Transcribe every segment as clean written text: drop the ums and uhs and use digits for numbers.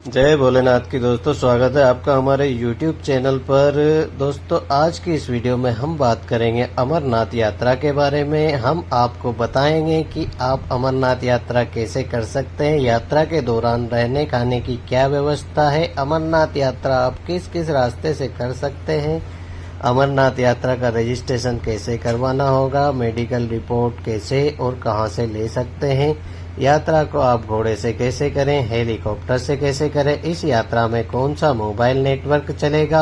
जय भोलेनाथ की दोस्तों, स्वागत है आपका हमारे YouTube चैनल पर। दोस्तों, आज की इस वीडियो में हम बात करेंगे अमरनाथ यात्रा के बारे में। हम आपको बताएंगे कि आप अमरनाथ यात्रा कैसे कर सकते हैं, यात्रा के दौरान रहने खाने की क्या व्यवस्था है, अमरनाथ यात्रा आप किस किस रास्ते से कर सकते हैं, अमरनाथ यात्रा का रजिस्ट्रेशन कैसे करवाना होगा, मेडिकल रिपोर्ट कैसे और कहां से ले सकते हैं, यात्रा को आप घोड़े से कैसे करें, हेलीकॉप्टर से कैसे करें, इस यात्रा में कौन सा मोबाइल नेटवर्क चलेगा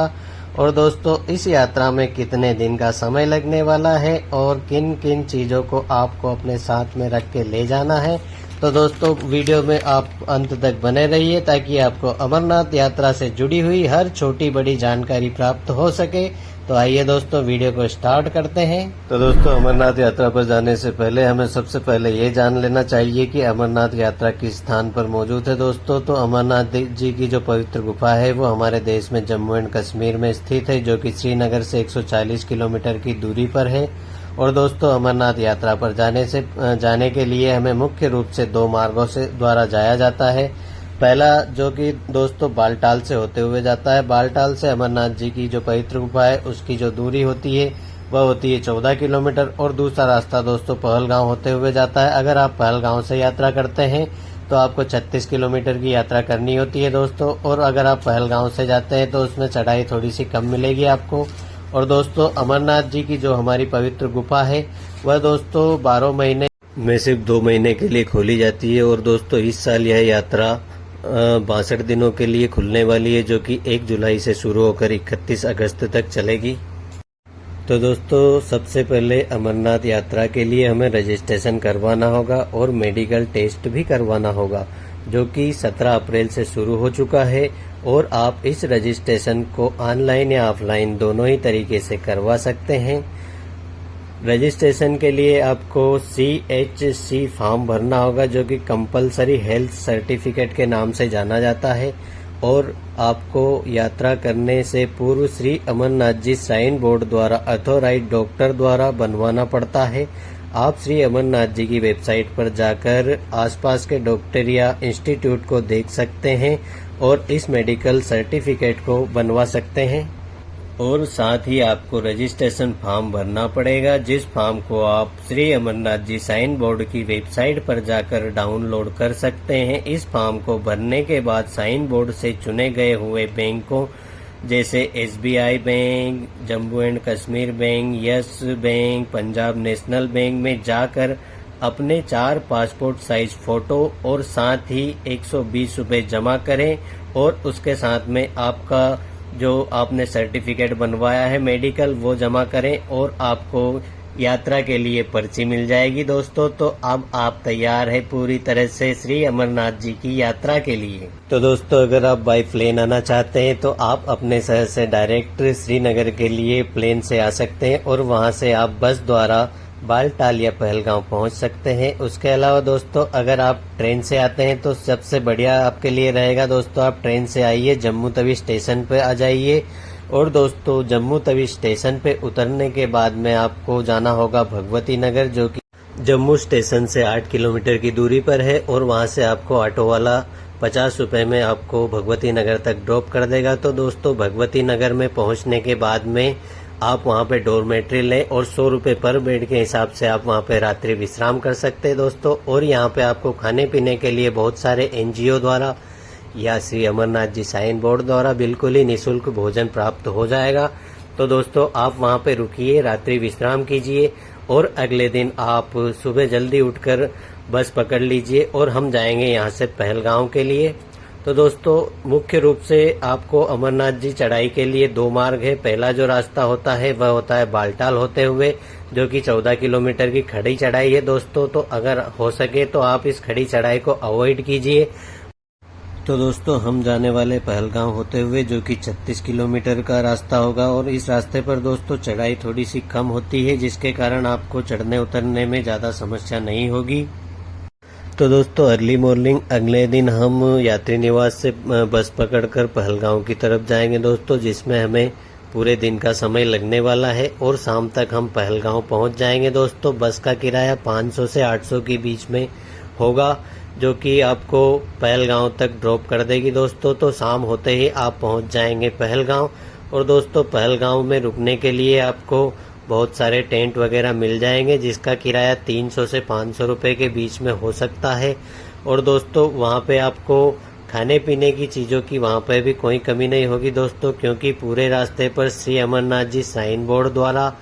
और दोस्तों इस यात्रा में कितने दिन का समय लगने वाला है और किन किन चीज़ों को आपको अपने साथ में रख के ले जाना है। तो दोस्तों वीडियो में आप अंत तक बने रहिए ताकि आपको अमरनाथ यात्रा से जुड़ी हुई हर छोटी बड़ी जानकारी प्राप्त हो सके। तो आइए दोस्तों वीडियो को स्टार्ट करते हैं। तो दोस्तों, अमरनाथ यात्रा पर जाने से पहले हमें सबसे पहले ये जान लेना चाहिए कि अमरनाथ यात्रा किस स्थान पर मौजूद है। दोस्तों, तो अमरनाथ जी की जो पवित्र गुफा है वो हमारे देश में जम्मू एंड कश्मीर में स्थित है, जो कि श्रीनगर से 140 किलोमीटर की दूरी पर है। और दोस्तों, अमरनाथ यात्रा पर जाने के लिए हमें मुख्य रूप से दो मार्गों से द्वारा जाया जाता है। पहला जो कि दोस्तों बालटाल से होते हुए जाता है। बालटाल से अमरनाथ जी की जो पवित्र गुफा है उसकी जो दूरी होती है वह होती है 14 किलोमीटर। और दूसरा रास्ता दोस्तों पहलगांव होते हुए जाता है। अगर आप पहलगांव से यात्रा करते हैं तो आपको 36 किलोमीटर की यात्रा करनी होती है दोस्तों। और अगर आप पहलगांव से जाते हैं तो उसमें चढ़ाई थोड़ी सी कम मिलेगी आपको। और दोस्तों, अमरनाथ जी की जो हमारी पवित्र गुफा है वह दोस्तों 12 महीने में सिर्फ 2 महीने के लिए खोली जाती है। और दोस्तों इस साल यह यात्रा 62 दिनों के लिए खुलने वाली है, जो कि 1 जुलाई से शुरू होकर 31 अगस्त तक चलेगी। तो दोस्तों, सबसे पहले अमरनाथ यात्रा के लिए हमें रजिस्ट्रेशन करवाना होगा और मेडिकल टेस्ट भी करवाना होगा, जो कि 17 अप्रैल से शुरू हो चुका है। और आप इस रजिस्ट्रेशन को ऑनलाइन या ऑफलाइन दोनों ही तरीके से करवा सकते हैं। रजिस्ट्रेशन के लिए आपको CHC फॉर्म भरना होगा, जो कि कंपलसरी हेल्थ सर्टिफिकेट के नाम से जाना जाता है। और आपको यात्रा करने से पूर्व श्री अमरनाथ जी श्राइन बोर्ड द्वारा अथॉराइज्ड डॉक्टर द्वारा बनवाना पड़ता है। आप श्री अमरनाथ जी की वेबसाइट पर जाकर आसपास के डॉक्टर या इंस्टीट्यूट को देख सकते हैं और इस मेडिकल सर्टिफिकेट को बनवा सकते हैं। और साथ ही आपको रजिस्ट्रेशन फॉर्म भरना पड़ेगा, जिस फॉर्म को आप श्री अमरनाथ जी साइन बोर्ड की वेबसाइट पर जाकर डाउनलोड कर सकते हैं। इस फॉर्म को भरने के बाद साइन बोर्ड से चुने गए हुए बैंकों जैसे SBI bank, Jammu and Kashmir bank, yes bank, Punjab national bank में जाकर अपने 4 पासपोर्ट साइज फोटो और साथ ही 120 रुपये जमा करें। और उसके साथ में आपका जो आपने सर्टिफिकेट बनवाया है मेडिकल वो जमा करें और आपको यात्रा के लिए पर्ची मिल जाएगी दोस्तों। तो अब आप तैयार है पूरी तरह से श्री अमरनाथ जी की यात्रा के लिए। तो दोस्तों, अगर आप बाई प्लेन आना चाहते हैं तो आप अपने शहर से डायरेक्ट श्रीनगर के लिए प्लेन से आ सकते हैं और वहां से आप बस द्वारा बालटाल या पहलगांव पहुंच सकते हैं। उसके अलावा दोस्तों, अगर आप ट्रेन से आते हैं तो सबसे बढ़िया आपके लिए रहेगा दोस्तों आप ट्रेन से आइए, जम्मू तवी स्टेशन पे आ जाइए। और दोस्तों, जम्मू तवी स्टेशन पे उतरने के बाद में आपको जाना होगा भगवती नगर, जो कि जम्मू स्टेशन से 8 किलोमीटर की दूरी पर है। और वहां से आपको ऑटो वाला 50 रुपए में आपको भगवती नगर तक ड्रॉप कर देगा। तो दोस्तों, भगवती नगर में पहुंचने के बाद में आप वहां पे डोरमेट्री लें और 100 रुपये पर बेड के हिसाब से आप वहां पे रात्रि विश्राम कर सकते हैं दोस्तों। और यहाँ पे आपको खाने पीने के लिए बहुत सारे NGO द्वारा या श्री अमरनाथ जी साइन बोर्ड द्वारा बिल्कुल ही निःशुल्क भोजन प्राप्त हो जाएगा। तो दोस्तों, आप वहां पे रुकिए, रात्रि विश्राम कीजिए और अगले दिन आप सुबह जल्दी उठकर बस पकड़ लीजिए और हम जाएंगे यहाँ से पहलगांव के लिए। तो दोस्तों, मुख्य रूप से आपको अमरनाथ जी चढ़ाई के लिए 2 मार्ग है। पहला जो रास्ता होता है वह होता है बालटाल होते हुए, जो कि 14 किलोमीटर की खड़ी चढ़ाई है दोस्तों। तो अगर हो सके तो आप इस खड़ी चढ़ाई को अवॉइड कीजिए। तो दोस्तों, हम जाने वाले पहलगांव होते हुए, जो कि 36 किलोमीटर का रास्ता होगा। और इस रास्ते पर दोस्तों चढ़ाई थोड़ी सी कम होती है, जिसके कारण आपको चढ़ने उतरने में ज्यादा समस्या नहीं होगी। तो दोस्तों, अर्ली मॉर्निंग अगले दिन हम यात्री निवास से बस पकड़कर पहलगांव की तरफ जाएंगे दोस्तों, जिसमें हमें पूरे दिन का समय लगने वाला है। और शाम तक हम पहलगांव पहुंच जाएंगे दोस्तों। बस का किराया 500 से 800 के बीच में होगा। जो कि आपको पहलगांव तक ड्रॉप कर देगी दोस्तों। तो शाम होते ही आप पहुंच जाएंगे पहलगांव। और दोस्तों पहलगांव में रुकने के लिए आपको बहुत सारे टेंट वगैरह मिल जाएंगे, जिसका किराया 300 से 500 रुपए के बीच में हो सकता है। और दोस्तों वहां पे आपको खाने पीने की चीज़ों की वहां पे भी कोई कमी नहीं होगी दोस्तों, क्योंकि पूरे रास्ते पर श्री अमरनाथ जी साइन बोर्ड द्वारा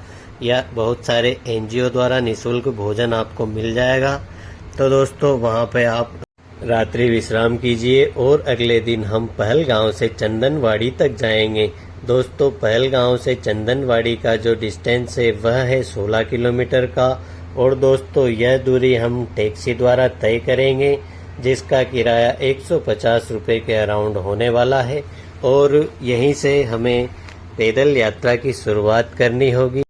या बहुत सारे एनजीओ द्वारा निःशुल्क भोजन आपको मिल जाएगा। तो दोस्तों वहां पे आप रात्रि विश्राम कीजिए और अगले दिन हम पहलगांव से चंदनवाड़ी तक जाएंगे। दोस्तों पहलगांव से चंदनवाड़ी का जो डिस्टेंस है वह है 16 किलोमीटर का। और दोस्तों यह दूरी हम टैक्सी द्वारा तय करेंगे, जिसका किराया 150 रुपए के अराउंड होने वाला है। और यहीं से हमें पैदल यात्रा की शुरुआत करनी होगी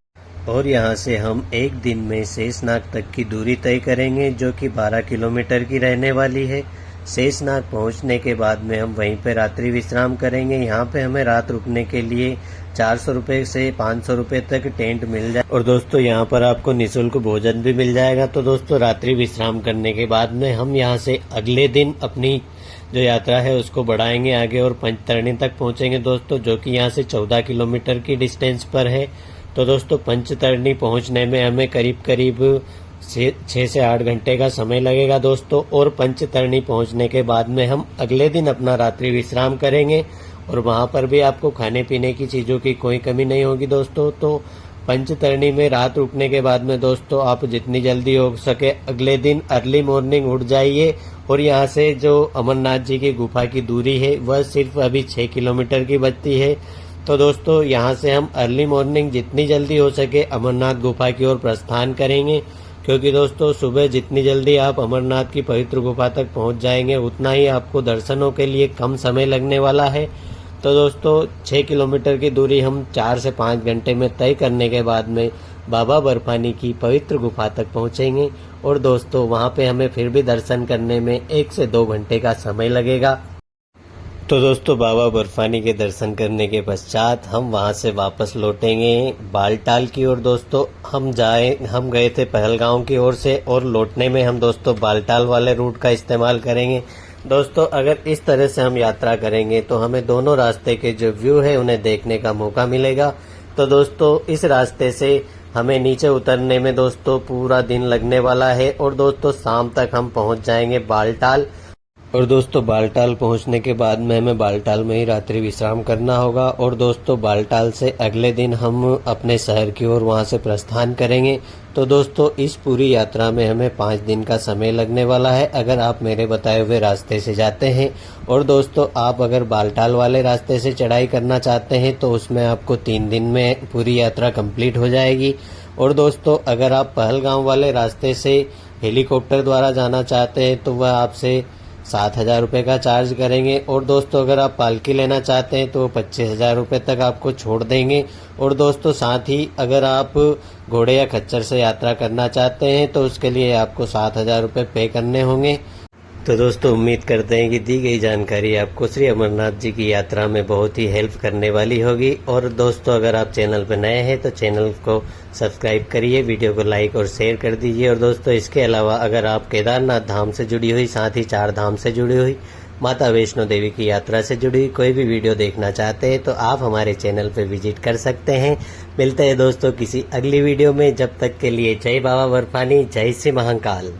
और यहाँ से हम एक दिन में शेषनाग तक की दूरी तय करेंगे, जो कि 12 किलोमीटर की रहने वाली है। शेषनाग पहुँचने के बाद में हम वहीं पे रात्रि विश्राम करेंगे। यहाँ पे हमें रात रुकने के लिए 400 रुपए से 500 रुपए तक टेंट मिल जाए और दोस्तों यहाँ पर आपको निःशुल्क भोजन भी मिल जाएगा। तो दोस्तों रात्रि विश्राम करने के बाद में हम यहाँ से अगले दिन अपनी जो यात्रा है उसको बढ़ाएंगे आगे और पंचतरणी तक पहुँचेंगे दोस्तों, जो कि यहाँ से 14 किलोमीटर की डिस्टेंस पर है। तो दोस्तों पंचतरणी पहुंचने में हमें करीब 6 से 8 घंटे का समय लगेगा दोस्तों। और पंचतरणी पहुंचने के बाद में हम अगले दिन अपना रात्रि विश्राम करेंगे और वहां पर भी आपको खाने पीने की चीज़ों की कोई कमी नहीं होगी दोस्तों। तो पंचतरणी में रात रुकने के बाद में दोस्तों आप जितनी जल्दी हो सके अगले दिन अर्ली मॉर्निंग उठ जाइए। और यहाँ से जो अमरनाथ जी की गुफा की दूरी है वह सिर्फ अभी 6 किलोमीटर की बचती है। तो दोस्तों यहाँ से हम अर्ली मॉर्निंग जितनी जल्दी हो सके अमरनाथ गुफा की ओर प्रस्थान करेंगे, क्योंकि दोस्तों सुबह जितनी जल्दी आप अमरनाथ की पवित्र गुफा तक पहुँच जाएंगे उतना ही आपको दर्शनों के लिए कम समय लगने वाला है। तो दोस्तों 6 किलोमीटर की दूरी हम 4 से 5 घंटे में तय करने के बाद में बाबा बर्फानी की पवित्र गुफा तक पहुँचेंगे। और दोस्तों वहाँ पे हमें फिर भी दर्शन करने में 1 से 2 घंटे का समय लगेगा। तो दोस्तों बाबा बर्फानी के दर्शन करने के पश्चात हम वहां से वापस लौटेंगे बालटाल की ओर दोस्तों। हम गए थे पहलगांव की ओर से और लौटने में हम दोस्तों बालटाल वाले रूट का इस्तेमाल करेंगे दोस्तों। अगर इस तरह से हम यात्रा करेंगे तो हमें दोनों रास्ते के जो व्यू है उन्हें देखने का मौका मिलेगा। तो दोस्तों इस रास्ते से हमें नीचे उतरने में दोस्तों पूरा दिन लगने वाला है और दोस्तों शाम तक हम पहुंच जाएंगे बालटाल। और दोस्तों बालटाल पहुंचने के बाद में हमें बालटाल में ही रात्रि विश्राम करना होगा। और दोस्तों बालटाल से अगले दिन हम अपने शहर की ओर वहां से प्रस्थान करेंगे। तो दोस्तों इस पूरी यात्रा में हमें 5 दिन का समय लगने वाला है अगर आप मेरे बताए हुए रास्ते से जाते हैं। और दोस्तों आप अगर बालटाल वाले रास्ते से चढ़ाई करना चाहते हैं तो उसमें आपको 3 दिन में पूरी यात्रा कंप्लीट हो जाएगी। और दोस्तों अगर आप पहलगांव वाले रास्ते से हेलीकॉप्टर द्वारा जाना चाहते हैं तो वह आपसे 7,000 रुपये का चार्ज करेंगे। और दोस्तों अगर आप पालकी लेना चाहते हैं तो वो 25,000 रुपये तक आपको छोड़ देंगे। और दोस्तों साथ ही अगर आप घोड़े या खच्चर से यात्रा करना चाहते हैं तो उसके लिए आपको 7,000 रुपये पे करने होंगे। तो दोस्तों उम्मीद करते हैं कि दी गई जानकारी आपको श्री अमरनाथ जी की यात्रा में बहुत ही हेल्प करने वाली होगी। और दोस्तों अगर आप चैनल पर नए हैं तो चैनल को सब्सक्राइब करिए, वीडियो को लाइक और शेयर कर दीजिए। और दोस्तों इसके अलावा अगर आप केदारनाथ धाम से जुड़ी हुई, साथ ही 4 धाम से जुड़ी हुई, माता वैष्णो देवी की यात्रा से जुड़ी हुई कोई भी वीडियो देखना चाहते हैं तो आप हमारे चैनल पर विजिट कर सकते हैं। मिलते हैं दोस्तों किसी अगली वीडियो में, जब तक के लिए जय बाबा बर्फानी, जय श्री महाकाल।